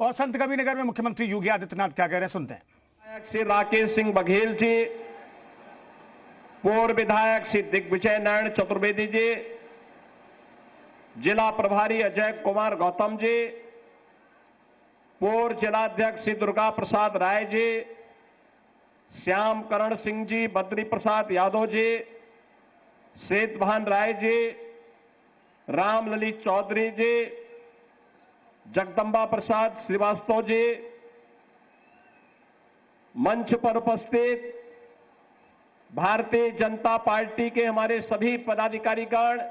और संत कबीरनगर में मुख्यमंत्री योगी आदित्यनाथ क्या कह रहे हैं, सुनते हैं। श्री राकेश सिंह बघेल जी, पूर्व विधायक श्री दिग्विजय नारायण चतुर्वेदी जी, जिला प्रभारी अजय कुमार गौतम जी, पूर्व जिलाध्यक्ष श्री दुर्गा प्रसाद राय जी, श्याम करण सिंह जी, बद्री प्रसाद यादव जी, सेतभान राय जी, राम ललित चौधरी जी, जगदम्बा प्रसाद श्रीवास्तव जी, मंच पर उपस्थित भारतीय जनता पार्टी के हमारे सभी पदाधिकारीगण,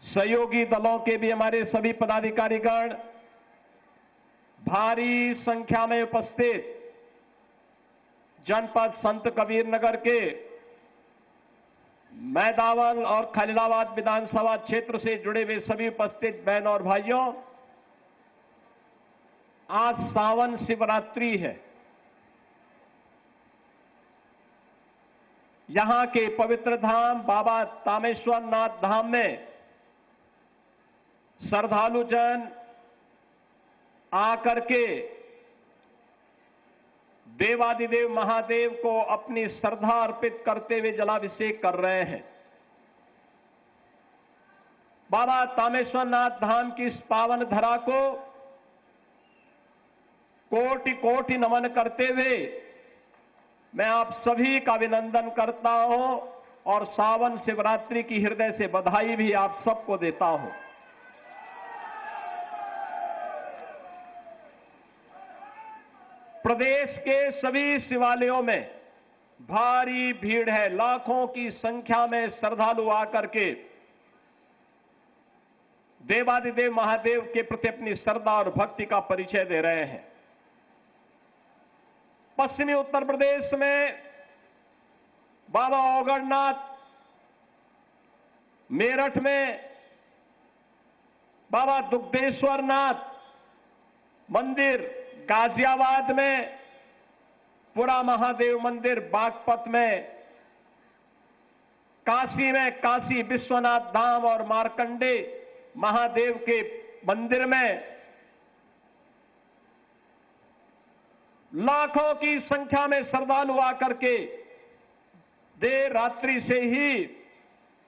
सहयोगी दलों के भी हमारे सभी पदाधिकारीगण, भारी संख्या में उपस्थित जनपद संत कबीरनगर के मैदावल और खलीलाबाद विधानसभा क्षेत्र से जुड़े हुए सभी उपस्थित बहनों और भाइयों, आज सावन शिवरात्रि है। यहां के पवित्र धाम बाबा तामेश्वर नाथ धाम में श्रद्धालु जन आकर के देवादिदेव महादेव को अपनी श्रद्धा अर्पित करते हुए जलाभिषेक कर रहे हैं। बाबा तामेश्वर नाथ धाम की इस पावन धरा को कोटि कोटि नमन करते हुए मैं आप सभी का अभिनंदन करता हूं और सावन शिवरात्रि की हृदय से बधाई भी आप सबको देता हूं। प्रदेश के सभी शिवालयों में भारी भीड़ है। लाखों की संख्या में श्रद्धालु आकर के देवादिदेव महादेव के प्रति अपनी श्रद्धा और भक्ति का परिचय दे रहे हैं। पश्चिमी उत्तर प्रदेश में बाबा ओगड़नाथ, मेरठ में बाबा दुग्धेश्वर नाथ मंदिर, गाजियाबाद में पुरा महादेव मंदिर, बागपत में, काशी में काशी विश्वनाथ धाम और मार्कंडे महादेव के मंदिर में लाखों की संख्या में श्रद्धालु आकर के देर रात्रि से ही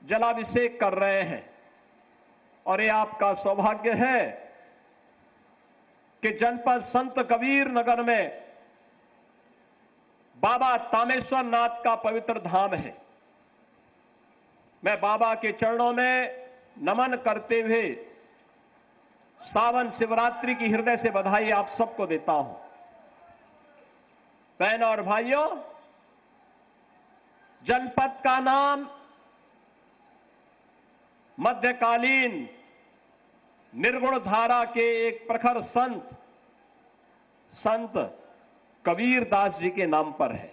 जलाभिषेक कर रहे हैं। और ये आपका सौभाग्य है कि जनपद संत कबीरनगर में बाबा तामेश्वर नाथ का पवित्र धाम है। मैं बाबा के चरणों में नमन करते हुए सावन शिवरात्रि की हृदय से बधाई आप सबको देता हूं। बहनों और भाइयों, जनपद का नाम मध्यकालीन निर्गुण धारा के एक प्रखर संत कबीरदास जी के नाम पर है।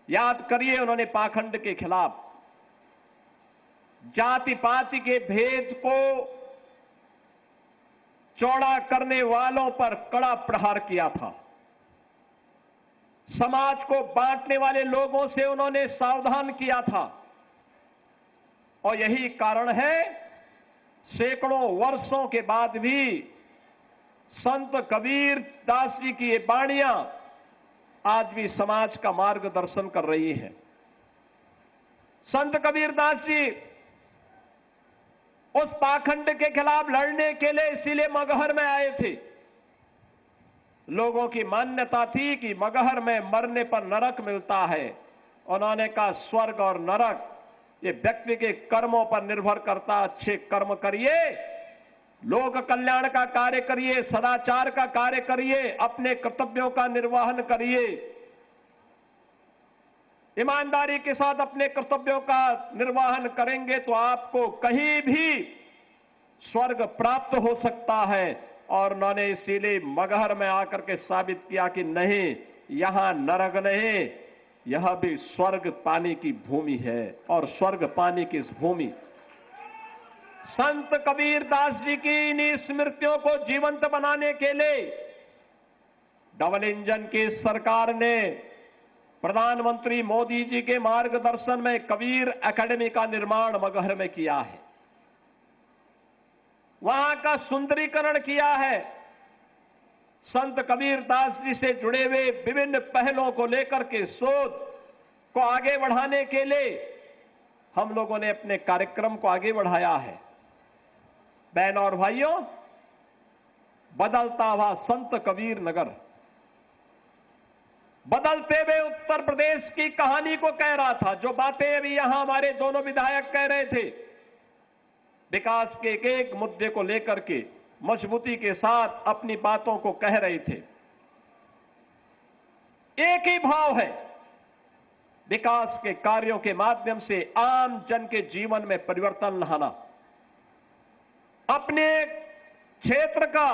याद करिए, उन्होंने पाखंड के खिलाफ, जाति पाति के भेद को चौड़ा करने वालों पर कड़ा प्रहार किया था। समाज को बांटने वाले लोगों से उन्होंने सावधान किया था। और यही कारण है सैकड़ों वर्षों के बाद भी संत कबीर दास जी की ये वाणियां आज भी समाज का मार्गदर्शन कर रही है। संत कबीर दास जी उस पाखंड के खिलाफ लड़ने के लिए इसीलिए मगहर में आए थे। लोगों की मान्यता थी कि मगहर में मरने पर नरक मिलता है। उन्होंने कहा स्वर्ग और नरक ये व्यक्ति के कर्मों पर निर्भर करता। अच्छे कर्म करिए, लोक कल्याण का कार्य करिए, सदाचार का कार्य करिए, अपने कर्तव्यों का निर्वहन करिए, ईमानदारी के साथ अपने कर्तव्यों का निर्वहन करेंगे तो आपको कहीं भी स्वर्ग प्राप्त हो सकता है। और उन्होंने इसीलिए मगहर में आकर के साबित किया कि नहीं, यहां नरक नहीं, यह भी स्वर्ग पाने की भूमि है। और स्वर्ग पाने की इस भूमि संत कबीर दास जी की इन स्मृतियों को जीवंत बनाने के लिए डबल इंजन की सरकार ने प्रधानमंत्री मोदी जी के मार्गदर्शन में कबीर एकेडमी का निर्माण मगहर में किया है। वहां का सुंदरीकरण किया है। संत कबीर दास जी से जुड़े हुए विभिन्न पहलों को लेकर के शोध को आगे बढ़ाने के लिए हम लोगों ने अपने कार्यक्रम को आगे बढ़ाया है। बहनों और भाइयों, बदलता हुआ संत कबीर नगर बदलते हुए उत्तर प्रदेश की कहानी को कह रहा था। जो बातें अभी यहां हमारे दोनों विधायक कह रहे थे, विकास के एक एक मुद्दे को लेकर के मजबूती के साथ अपनी बातों को कह रहे थे। एक ही भाव है, विकास के कार्यों के माध्यम से आम जन के जीवन में परिवर्तन लाना, अपने क्षेत्र का,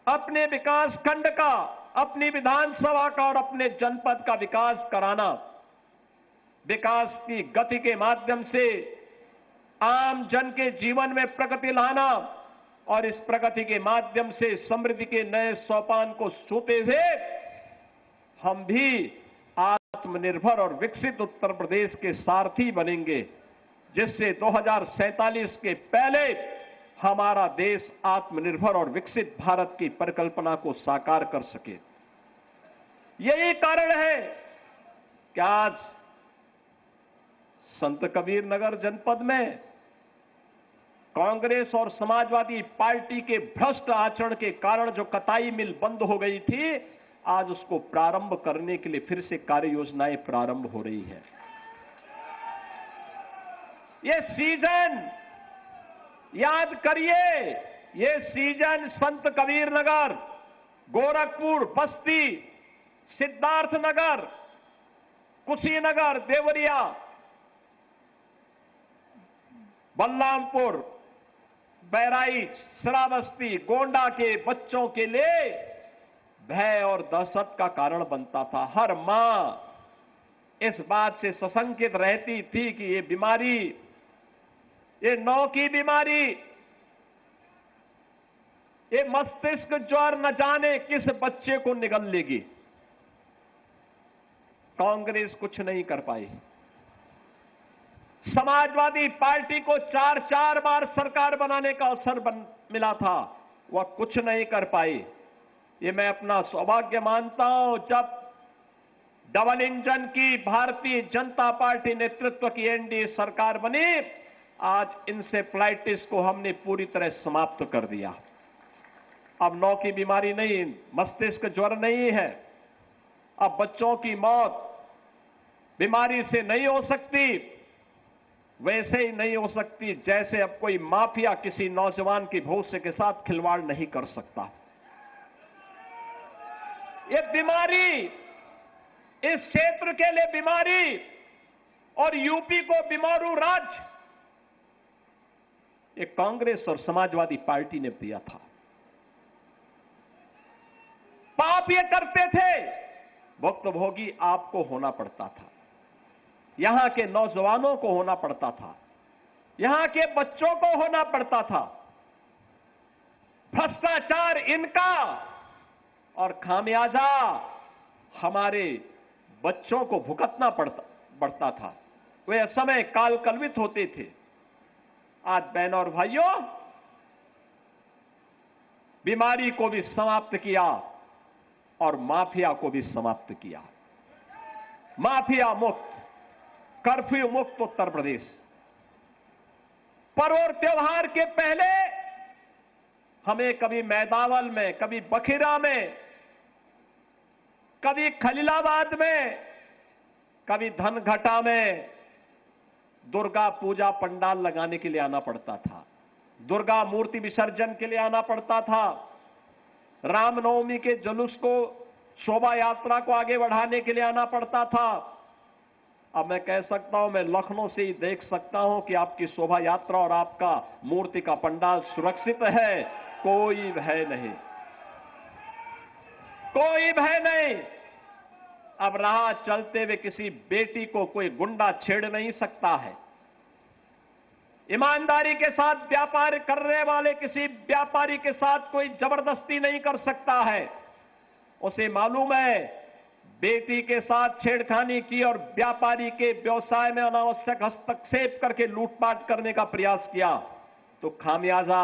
अपने विकास खंड का, अपनी विधानसभा का और अपने जनपद का विकास कराना। विकास की गति के माध्यम से आम जन के जीवन में प्रगति लाना और इस प्रगति के माध्यम से समृद्धि के नए सोपान को छूते हुए हम भी आत्मनिर्भर और विकसित उत्तर प्रदेश के सारथी बनेंगे, जिससे 2047 के पहले हमारा देश आत्मनिर्भर और विकसित भारत की परिकल्पना को साकार कर सके। यही कारण है कि आज संत कबीर नगर जनपद में कांग्रेस और समाजवादी पार्टी के भ्रष्ट आचरण के कारण जो कताई मिल बंद हो गई थी, आज उसको प्रारंभ करने के लिए फिर से कार्य योजनाएं प्रारंभ हो रही है। ये सीजन याद करिए, ये सीजन संत कबीर नगर, गोरखपुर, बस्ती, सिद्धार्थनगर, कुशीनगर, देवरिया, बलरामपुर, बहराइच, श्रावस्ती, गोंडा के बच्चों के लिए भय और दहशत का कारण बनता था। हर मां इस बात से सशंकित रहती थी कि ये बीमारी, ये नौ की बीमारी, ये मस्तिष्क ज्वर न जाने किस बच्चे को निगल लेगी। कांग्रेस कुछ नहीं कर पाई। समाजवादी पार्टी को 4 बार सरकार बनाने का अवसर मिला था, वह कुछ नहीं कर पाई। ये मैं अपना सौभाग्य मानता हूं, जब डबल इंजन की भारतीय जनता पार्टी नेतृत्व की एनडीए सरकार बनी, आज इंसेफ्लाइटिस को हमने पूरी तरह समाप्त कर दिया। अब नौ की बीमारी नहीं, मस्तिष्क ज्वर नहीं है। अब बच्चों की मौत बीमारी से नहीं हो सकती, वैसे ही नहीं हो सकती जैसे अब कोई माफिया किसी नौजवान की भविष्य के साथ खिलवाड़ नहीं कर सकता। ये बीमारी इस क्षेत्र के लिए बीमारी और यूपी को बीमारू राज्य ये कांग्रेस और समाजवादी पार्टी ने दिया था। पाप ये करते थे, भुक्तभोगी आपको होना पड़ता था, यहां के नौजवानों को होना पड़ता था, यहां के बच्चों को होना पड़ता था। भ्रष्टाचार इनका और खामियाजा हमारे बच्चों को भुगतना पड़ता था। वे समय काल कल्पित होते थे। आज बहनों और भाइयों, बीमारी को भी समाप्त किया और माफिया को भी समाप्त किया। माफिया मुक्त, कर्फ्यू मुक्त उत्तर प्रदेश। पर्व और त्योहार के पहले हमें कभी मैदावल में, कभी बखिरा में, कभी खलीलाबाद में, कभी धनघटा में दुर्गा पूजा पंडाल लगाने के लिए आना पड़ता था। दुर्गा मूर्ति विसर्जन के लिए आना पड़ता था। रामनवमी के जुलूस को, शोभा यात्रा को आगे बढ़ाने के लिए आना पड़ता था। अब मैं कह सकता हूं, मैं लखनऊ से ही देख सकता हूं कि आपकी शोभा यात्रा और आपका मूर्ति का पंडाल सुरक्षित है। कोई भय नहीं, कोई भय नहीं। अब राह चलते हुए किसी बेटी को कोई गुंडा छेड़ नहीं सकता है। ईमानदारी के साथ व्यापार करने वाले किसी व्यापारी के साथ कोई जबरदस्ती नहीं कर सकता है। उसे मालूम है बेटी के साथ छेड़खानी की और व्यापारी के व्यवसाय में अनावश्यक हस्तक्षेप करके लूटपाट करने का प्रयास किया तो खामियाजा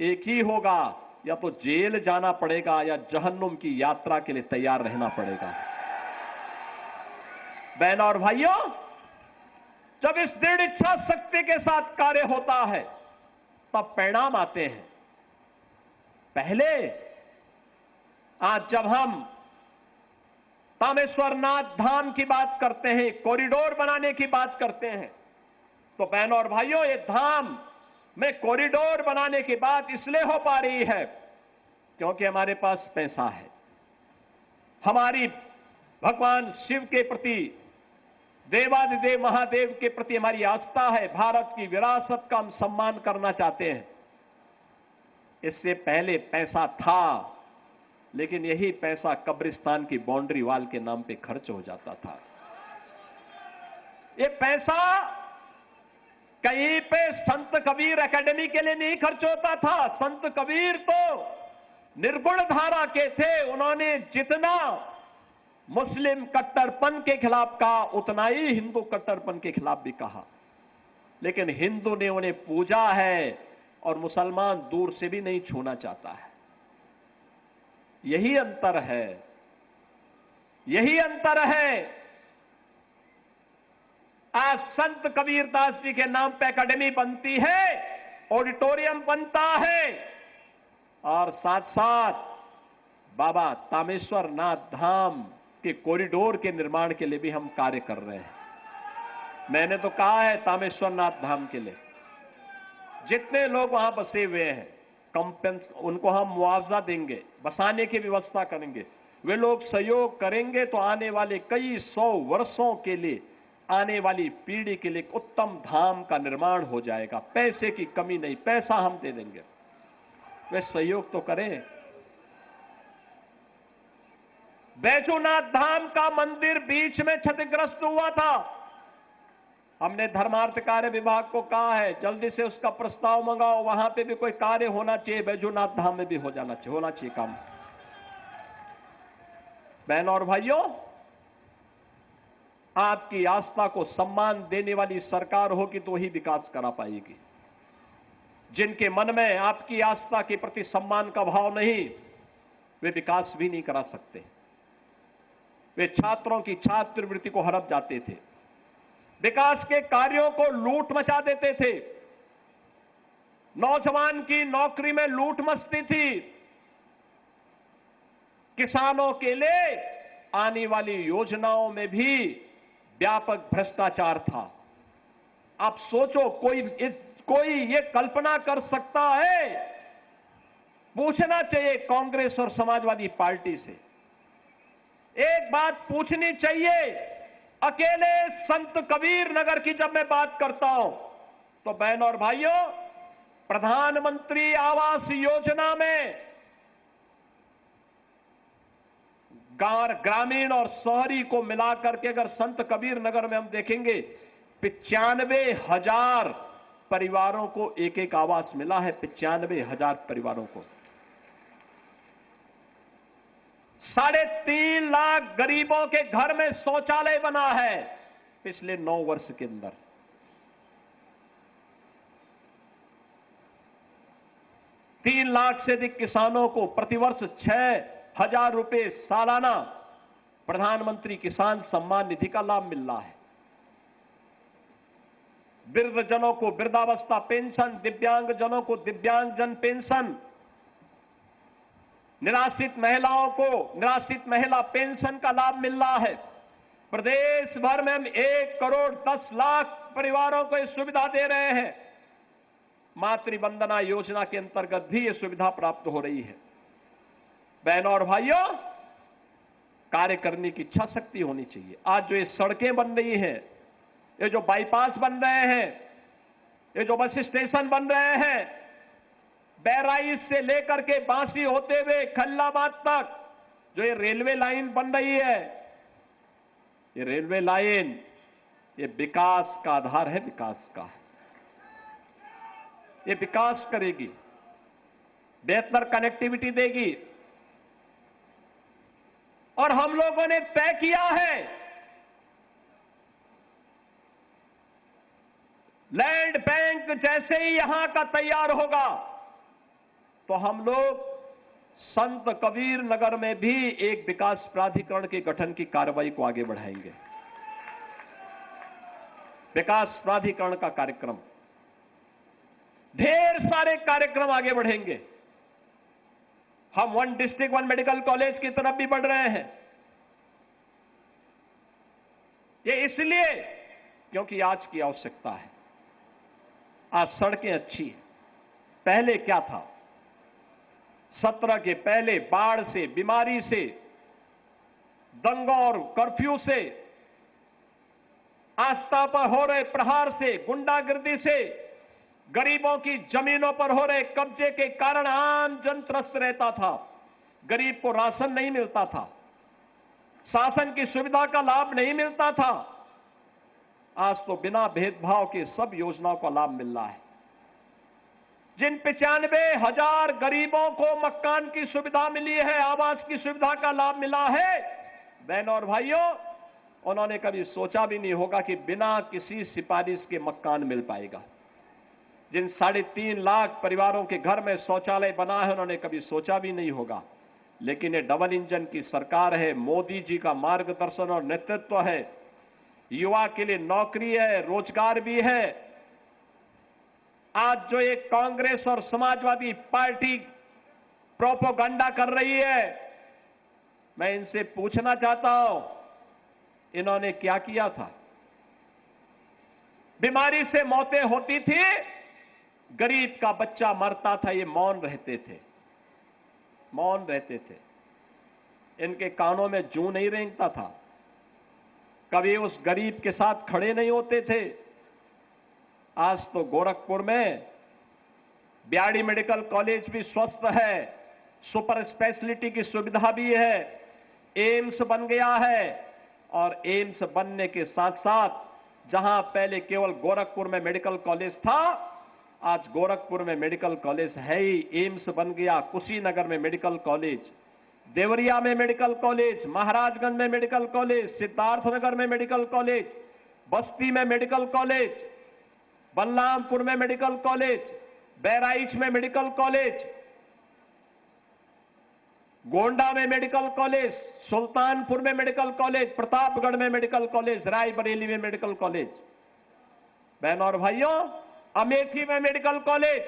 एक ही होगा, या तो जेल जाना पड़ेगा या जहन्नुम की यात्रा के लिए तैयार रहना पड़ेगा। बहनों और भाइयों, जब इस दृढ़ इच्छा शक्ति के साथ कार्य होता है तब परिणाम आते हैं। पहले आज जब हम तामेश्वरनाथ धाम की बात करते हैं, कॉरिडोर बनाने की बात करते हैं, तो बहनों और भाइयों, ये धाम में कॉरिडोर बनाने की बात इसलिए हो पा रही है क्योंकि हमारे पास पैसा है। हमारी भगवान शिव के प्रति, देवादिदेव महादेव के प्रति हमारी आस्था है। भारत की विरासत का हम सम्मान करना चाहते हैं। इससे पहले पैसा था, लेकिन यही पैसा कब्रिस्तान की बाउंड्री वॉल के नाम पे खर्च हो जाता था। ये पैसा कहीं पे संत कबीर एकेडमी के लिए नहीं खर्च होता था। संत कबीर तो निर्गुण धारा के थे। उन्होंने जितना मुस्लिम कट्टरपन के खिलाफ कहा, उतना ही हिंदू कट्टरपन के खिलाफ भी कहा। लेकिन हिंदू ने उन्हें पूजा है और मुसलमान दूर से भी नहीं छूना चाहता है। यही अंतर है, यही अंतर है। आज संत कबीरदास जी के नाम पे एकेडमी बनती है, ऑडिटोरियम बनता है, और साथ साथ बाबा तामेश्वर नाथ धाम के कॉरिडोर के निर्माण के लिए भी हम कार्य कर रहे हैं। मैंने तो कहा है तामेश्वर नाथ धाम के लिए जितने लोग वहां बसे हुए हैं, उनको हम मुआवजा देंगे, बसाने की व्यवस्था करेंगे। वे लोग सहयोग करेंगे तो आने वाले कई 100 वर्षों के लिए, आने वाली पीढ़ी के लिए उत्तम धाम का निर्माण हो जाएगा। पैसे की कमी नहीं, पैसा हम दे देंगे, वे सहयोग तो करें। बैजूनाथ धाम का मंदिर बीच में क्षतिग्रस्त हुआ था। हमने धर्मार्थ कार्य विभाग को कहा है जल्दी से उसका प्रस्ताव मंगाओ, वहां पे भी कोई कार्य होना चाहिए, बैजूनाथ धाम में भी होना चाहिए काम। बहनों और भाइयों, आपकी आस्था को सम्मान देने वाली सरकार होगी तो ही विकास करा पाएगी। जिनके मन में आपकी आस्था के प्रति सम्मान का भाव नहीं, वे विकास भी नहीं करा सकते। वे छात्रों की छात्रवृत्ति को हड़प जाते थे, विकास के कार्यों को लूट मचा देते थे, नौजवान की नौकरी में लूट मचती थी, किसानों के लिए आने वाली योजनाओं में भी व्यापक भ्रष्टाचार था। आप सोचो, कोई ये कल्पना कर सकता है? पूछना चाहिए कांग्रेस और समाजवादी पार्टी से, एक बात पूछनी चाहिए। अकेले संत कबीर नगर की जब मैं बात करता हूं तो बहनों और भाइयों, प्रधानमंत्री आवास योजना में ग्रामीण और शहरी को मिलाकर के अगर संत कबीर नगर में हम देखेंगे 95,000 परिवारों को एक एक आवास मिला है। 95,000 परिवारों को। 3.5 लाख गरीबों के घर में शौचालय बना है पिछले 9 वर्ष के अंदर। तीन लाख से अधिक किसानों को प्रतिवर्ष 6,000 रुपए सालाना प्रधानमंत्री किसान सम्मान निधि का लाभ मिल रहा है। वृद्धजनों को वृद्धावस्था पेंशन, दिव्यांगजनों को दिव्यांगजन पेंशन, निराश्रित महिलाओं को निराश्रित महिला पेंशन का लाभ मिल रहा है। प्रदेश भर में हम 1 करोड़ 10 लाख परिवारों को यह सुविधा दे रहे हैं। मातृ वंदना योजना के अंतर्गत भी यह सुविधा प्राप्त हो रही है। बहनों और भाइयों, कार्य करने की इच्छा शक्ति होनी चाहिए। आज जो ये सड़कें बन रही हैं, ये जो बाईपास बन रहे हैं, ये जो बस स्टेशन बन रहे हैं, बहराइच से लेकर के बांसी होते हुए खल्लाबाद तक जो ये रेलवे लाइन बन रही है, ये रेलवे लाइन ये विकास का आधार है, विकास का। ये विकास करेगी, बेहतर कनेक्टिविटी देगी। और हम लोगों ने तय किया है लैंड बैंक जैसे ही यहां का तैयार होगा, तो हम लोग संत कबीर नगर में भी एक विकास प्राधिकरण के गठन की कार्रवाई को आगे बढ़ाएंगे। विकास प्राधिकरण का कार्यक्रम, ढेर सारे कार्यक्रम आगे बढ़ेंगे। हम 1 डिस्ट्रिक्ट 1 मेडिकल कॉलेज की तरफ भी बढ़ रहे हैं। ये इसलिए क्योंकि आज की आवश्यकता है। आज सड़कें अच्छी हैं। पहले क्या था? 17 के पहले बाढ़ से, बीमारी से, दंगों और कर्फ्यू से, आस्था पर हो रहे प्रहार से, गुंडागर्दी से, गरीबों की जमीनों पर हो रहे कब्जे के कारण आम जन त्रस्त रहता था। गरीब को राशन नहीं मिलता था, शासन की सुविधा का लाभ नहीं मिलता था। आज तो बिना भेदभाव के सब योजनाओं का लाभ मिल रहा है। जिन 95,000 गरीबों को मकान की सुविधा मिली है, आवास की सुविधा का लाभ मिला है, बहनों और भाइयों, उन्होंने कभी सोचा भी नहीं होगा कि बिना किसी सिफारिश के मकान मिल पाएगा। जिन 3.5 लाख परिवारों के घर में शौचालय बना है, उन्होंने कभी सोचा भी नहीं होगा। लेकिन ये डबल इंजन की सरकार है, मोदी जी का मार्गदर्शन और नेतृत्व है, युवा के लिए नौकरी है, रोजगार भी है। आज जो एक कांग्रेस और समाजवादी पार्टी प्रोपोगंडा कर रही है, मैं इनसे पूछना चाहता हूं, इन्होंने क्या किया था? बीमारी से मौतें होती थी, गरीब का बच्चा मरता था, ये मौन रहते थे, मौन रहते थे। इनके कानों में जूं नहीं रेंगता था, कभी उस गरीब के साथ खड़े नहीं होते थे। आज तो गोरखपुर में बीआरडी मेडिकल कॉलेज भी स्वस्थ है, सुपर स्पेशलिटी की सुविधा भी है, एम्स बन गया है। और एम्स बनने के साथ साथ जहां पहले केवल गोरखपुर में मेडिकल कॉलेज था, आज गोरखपुर में मेडिकल कॉलेज है ही, एम्स बन गया। कुशीनगर में मेडिकल कॉलेज, देवरिया में मेडिकल कॉलेज, महाराजगंज में मेडिकल कॉलेज, सिद्धार्थनगर में मेडिकल कॉलेज, बस्ती में मेडिकल कॉलेज, बलरामपुर में मेडिकल कॉलेज, बहराइच में मेडिकल कॉलेज, गोंडा में मेडिकल कॉलेज, सुल्तानपुर में मेडिकल कॉलेज, प्रतापगढ़ में मेडिकल कॉलेज, रायबरेली में मेडिकल कॉलेज। बहनों और भाइयों, अमेठी में मेडिकल कॉलेज,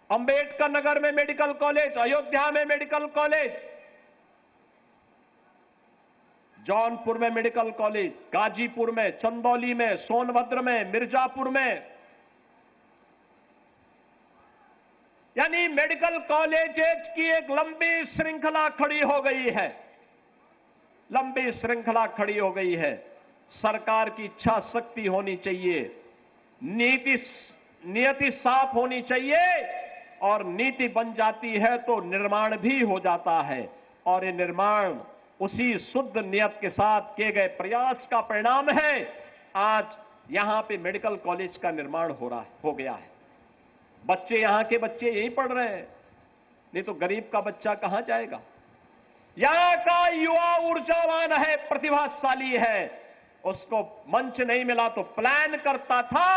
अंबेडकर नगर में मेडिकल कॉलेज, अयोध्या में मेडिकल कॉलेज, जौनपुर में मेडिकल कॉलेज, गाजीपुर में, चंदौली में, सोनभद्र में, मिर्जापुर में। यानी मेडिकल कॉलेजेस की एक लंबी श्रृंखला खड़ी हो गई है, लंबी श्रृंखला खड़ी हो गई है। सरकार की इच्छा शक्ति होनी चाहिए, नियति साफ होनी चाहिए, और नीति बन जाती है तो निर्माण भी हो जाता है। और ये निर्माण उसी शुद्ध नियत के साथ किए गए प्रयास का परिणाम है। आज यहां पे मेडिकल कॉलेज का निर्माण हो गया है। बच्चे, यहां के बच्चे यही पढ़ रहे हैं, नहीं तो गरीब का बच्चा कहां जाएगा? यहां का युवा ऊर्जावान है, प्रतिभाशाली है, उसको मंच नहीं मिला तो प्लान करता था।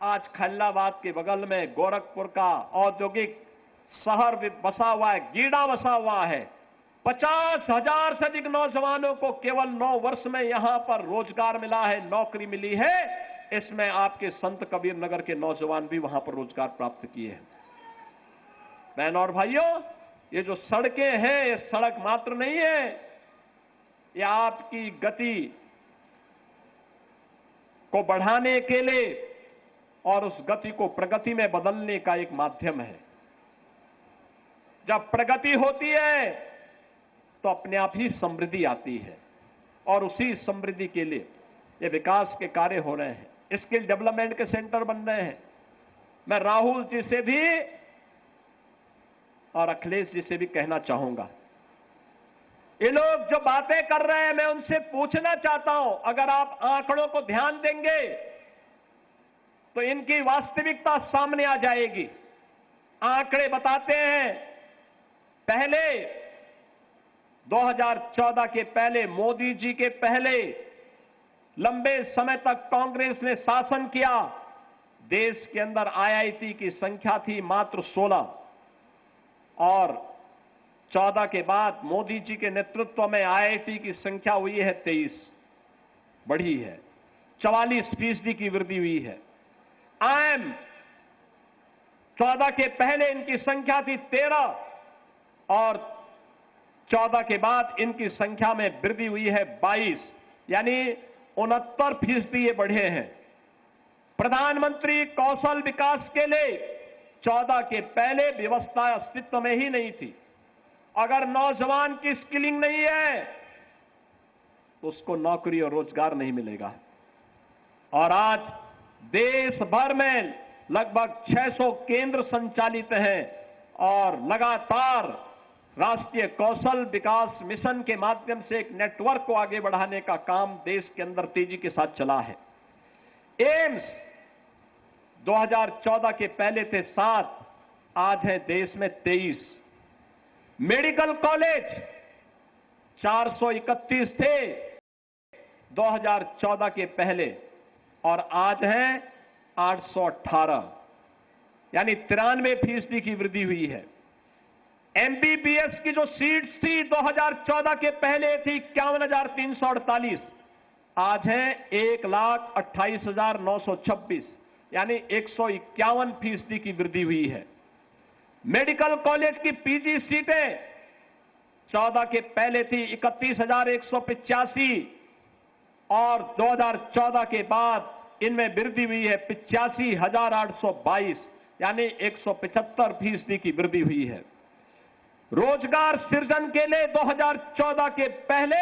आज खल्लाबाद के बगल में गोरखपुर का औद्योगिक शहर बसा हुआ है, गीड़ा बसा हुआ है। 50,000 से अधिक नौजवानों को केवल 9 वर्ष में यहां पर रोजगार मिला है, नौकरी मिली है। इसमें आपके संत कबीर नगर के नौजवान भी वहां पर रोजगार प्राप्त किए हैं। बहनों और भाइयों, ये जो सड़कें हैं, ये सड़क मात्र नहीं है, ये आपकी गति को बढ़ाने के लिए और उस गति को प्रगति में बदलने का एक माध्यम है। जब प्रगति होती है तो अपने आप ही समृद्धि आती है, और उसी समृद्धि के लिए ये विकास के कार्य हो रहे हैं, स्किल डेवलपमेंट के सेंटर बन रहे हैं। मैं राहुल जी से भी और अखिलेश जी से भी कहना चाहूंगा, ये लोग जो बातें कर रहे हैं, मैं उनसे पूछना चाहता हूं, अगर आप आंकड़ों को ध्यान देंगे तो इनकी वास्तविकता सामने आ जाएगी। आंकड़े बताते हैं, पहले 2014 के पहले, मोदी जी के पहले लंबे समय तक कांग्रेस ने शासन किया। देश के अंदर आईआईटी की संख्या थी मात्र 16 और 14 के बाद मोदी जी के नेतृत्व में आईआईटी की संख्या हुई है 23, बढ़ी है। 44% की वृद्धि हुई है। आईएम 14 के पहले इनकी संख्या थी 13 और 14 के बाद इनकी संख्या में वृद्धि हुई है 22, यानी 69% ये बढ़े हैं। प्रधानमंत्री कौशल विकास के लिए 14 के पहले व्यवस्था अस्तित्व में ही नहीं थी। अगर नौजवान की स्किलिंग नहीं है तो उसको नौकरी और रोजगार नहीं मिलेगा। और आज देश भर में लगभग 600 केंद्र संचालित हैं और लगातार राष्ट्रीय कौशल विकास मिशन के माध्यम से एक नेटवर्क को आगे बढ़ाने का काम देश के अंदर तेजी के साथ चला है। एम्स 2014 के पहले थे 7, आज है देश में 23। मेडिकल कॉलेज 431 थे 2014 के पहले और आज है 818, यानी 93% की वृद्धि हुई है। एमबीबीएस की जो सीट्स थी 2014 के पहले थी 51,348, आज है 1,28,926, यानी 151% की वृद्धि हुई है। मेडिकल कॉलेज की पीजी सीटें 14 के पहले थी 31,185 और 2014 के बाद इनमें वृद्धि हुई है 85,822, यानी 175% की वृद्धि हुई है। रोजगार सृजन के लिए 2014 के पहले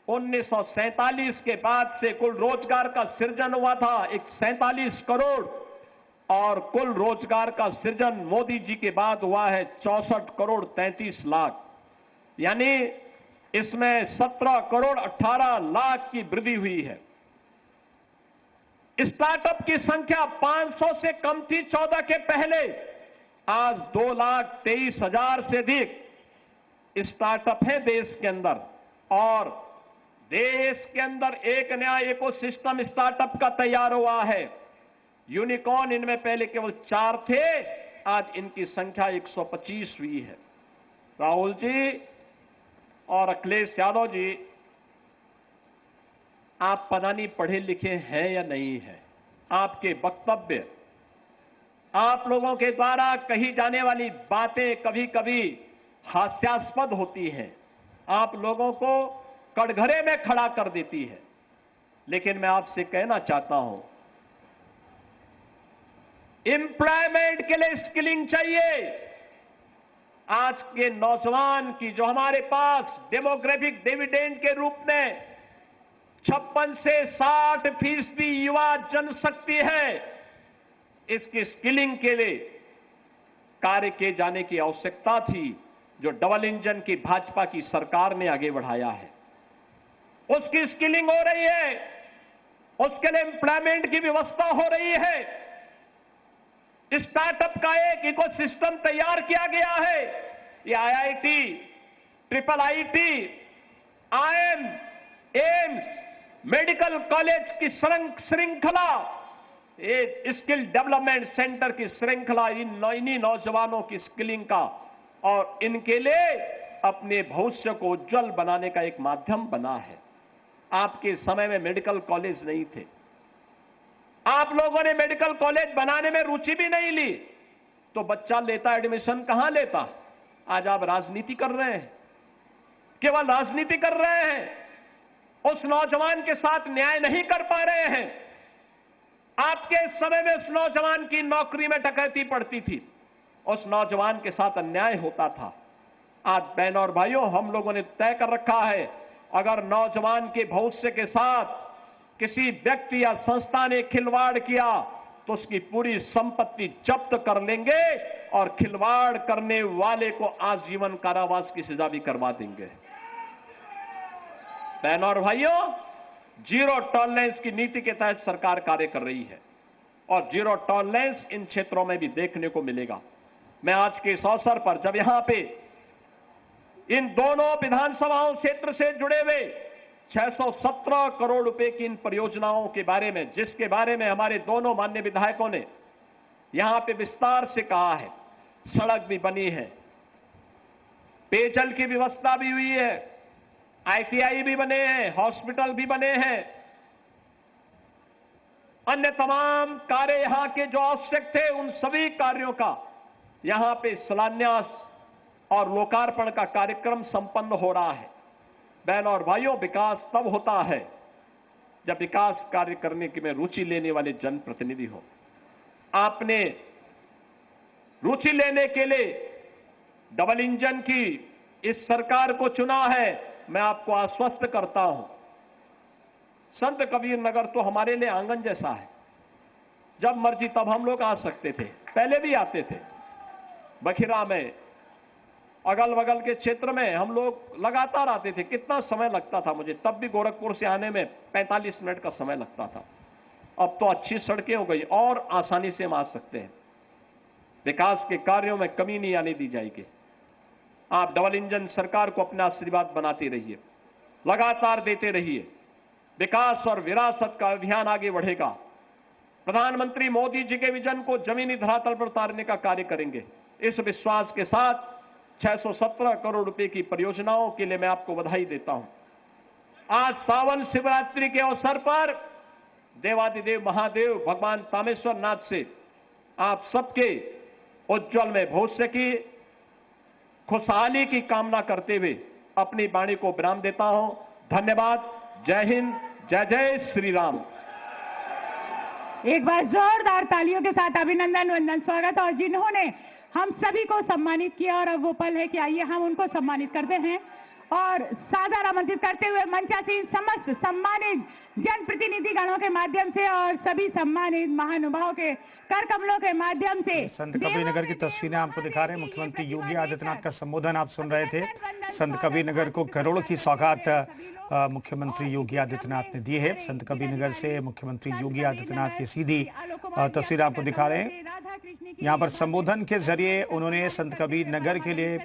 1947 के बाद से कुल रोजगार का सृजन हुआ था 147 करोड़ और कुल रोजगार का सृजन मोदी जी के बाद हुआ है 64 करोड़ 33 लाख, यानी इसमें 17 करोड़ 18 लाख की वृद्धि हुई है। स्टार्टअप की संख्या 500 से कम थी 14 के पहले, आज 2,23,000 से अधिक स्टार्टअप है देश के अंदर और देश के अंदर एक नया इकोसिस्टम स्टार्टअप का तैयार हुआ है। यूनिकॉर्न इनमें पहले केवल 4 थे, आज इनकी संख्या 125 हुई है। राहुल जी और अखिलेश यादव जी, आप पता नहीं पढ़े लिखे हैं या नहीं है, आपके वक्तव्य, आप लोगों के द्वारा कही जाने वाली बातें कभी कभी हास्यास्पद होती हैं, आप लोगों को कटघरे में खड़ा कर देती है। लेकिन मैं आपसे कहना चाहता हूं, एम्प्लॉयमेंट के लिए स्किलिंग चाहिए। आज के नौजवान की जो हमारे पास डेमोग्राफिक डिविडेंड के रूप में 56 से 60% युवा जनशक्ति है, इसकी स्किलिंग के लिए कार्य किए जाने की आवश्यकता थी, जो डबल इंजन की भाजपा की सरकार ने आगे बढ़ाया है। उसकी स्किलिंग हो रही है, उसके लिए एम्प्लॉयमेंट की व्यवस्था हो रही है, स्टार्टअप का एक इकोसिस्टम तैयार किया गया है। ये IIT, triple IIT, IIM, AIIMS, medical college की श्रृंखला, एक स्किल डेवलपमेंट सेंटर की श्रृंखला इन्हीं नौजवानों की स्किलिंग का और इनके लिए अपने भविष्य को उज्जवल बनाने का एक माध्यम बना है। आपके समय में मेडिकल कॉलेज नहीं थे, आप लोगों ने मेडिकल कॉलेज बनाने में रुचि भी नहीं ली, तो बच्चा लेता एडमिशन कहां लेता? आज आप राजनीति कर रहे हैं, केवल राजनीति कर रहे हैं, उस नौजवान के साथ न्याय नहीं कर पा रहे हैं। आपके समय में उस नौजवान की नौकरी में डकैती पड़ती थी, उस नौजवान के साथ अन्याय होता था। आज बहनों और भाइयों, हम लोगों ने तय कर रखा है, अगर नौजवान के भविष्य के साथ किसी व्यक्ति या संस्था ने खिलवाड़ किया तो उसकी पूरी संपत्ति जब्त कर लेंगे और खिलवाड़ करने वाले को आजीवन कारावास की सजा भी करवा देंगे। बहनों और भाइयों, जीरो टॉलरेंस की नीति के तहत सरकार कार्य कर रही है और जीरो टॉलरेंस इन क्षेत्रों में भी देखने को मिलेगा। मैं आज के इस अवसर पर जब यहां पे इन दोनों विधानसभाओं क्षेत्र से जुड़े हुए 617 करोड़ रुपए की इन परियोजनाओं के बारे में, जिसके बारे में हमारे दोनों माननीय विधायकों ने यहां पे विस्तार से कहा है। सड़क भी बनी है, पेयजल की व्यवस्था भी हुई है, आईटीआई भी बने हैं, हॉस्पिटल भी बने हैं, अन्य तमाम कार्य यहां के जो आवश्यक थे उन सभी कार्यों का यहां पे शिलान्यास और लोकार्पण का कार्यक्रम संपन्न हो रहा है। बहन और भाइयों, विकास तब होता है जब विकास कार्य करने की में रुचि लेने वाले जनप्रतिनिधि हो। आपने रुचि लेने के लिए डबल इंजन की इस सरकार को चुना है। मैं आपको आश्वस्त करता हूं, संत कबीर नगर तो हमारे लिए आंगन जैसा है। जब मर्जी तब हम लोग आ सकते थे, पहले भी आते थे। बखिरा में, अगल बगल के क्षेत्र में हम लोग लगातार आते थे। कितना समय लगता था मुझे, तब भी गोरखपुर से आने में 45 मिनट का समय लगता था। अब तो अच्छी सड़कें हो गई और आसानी से हम आ सकते हैं। विकास के कार्यों में कमी नहीं आने दी जाएगी। आप डबल इंजन सरकार को अपना आशीर्वाद बनाते रहिए, लगातार देते रहिए। विकास और विरासत का अभियान आगे बढ़ेगा। प्रधानमंत्री मोदी जी के विजन को जमीनी धरातल पर उतारने का कार्य करेंगे। इस विश्वास के साथ 617 करोड़ रुपए की परियोजनाओं के लिए मैं आपको बधाई देता हूं। आज सावन शिवरात्रि के अवसर पर देवादिदेव महादेव भगवान तामेश्वर नाथ से आप सबके उज्जवल में भविष्य की खुशहाली की कामना करते हुए अपनी वाणी को विराम देता हूं। धन्यवाद। जय हिंद, जय जय श्री राम। एक बार जोरदार तालियों के साथ अभिनंदन, वंदन, स्वागत। और जिन्होंने हम सभी को सम्मानित किया और अब वो पल है कि आइए हम उनको सम्मानित करते हैं और सादर आमंत्रित करते हुए मंचासीन समस्त सम्मानित जनप्रतिनिधि गणों के माध्यम से और सभी सम्मानित महानुभावों के कर कमलों के माध्यम से संत कबीर नगर की तस्वीरें आपको दिखा रहे हैं। मुख्यमंत्री योगी आदित्यनाथ का संबोधन आप सुन रहे थे। संत कबीर नगर को करोड़ों की सौगात मुख्यमंत्री योगी आदित्यनाथ ने दी है। संत कबीर नगर से मुख्यमंत्री योगी आदित्यनाथ की सीधी तस्वीर आपको दिखा रहे हैं। यहाँ पर संबोधन के जरिए उन्होंने संत कबीर नगर के लिए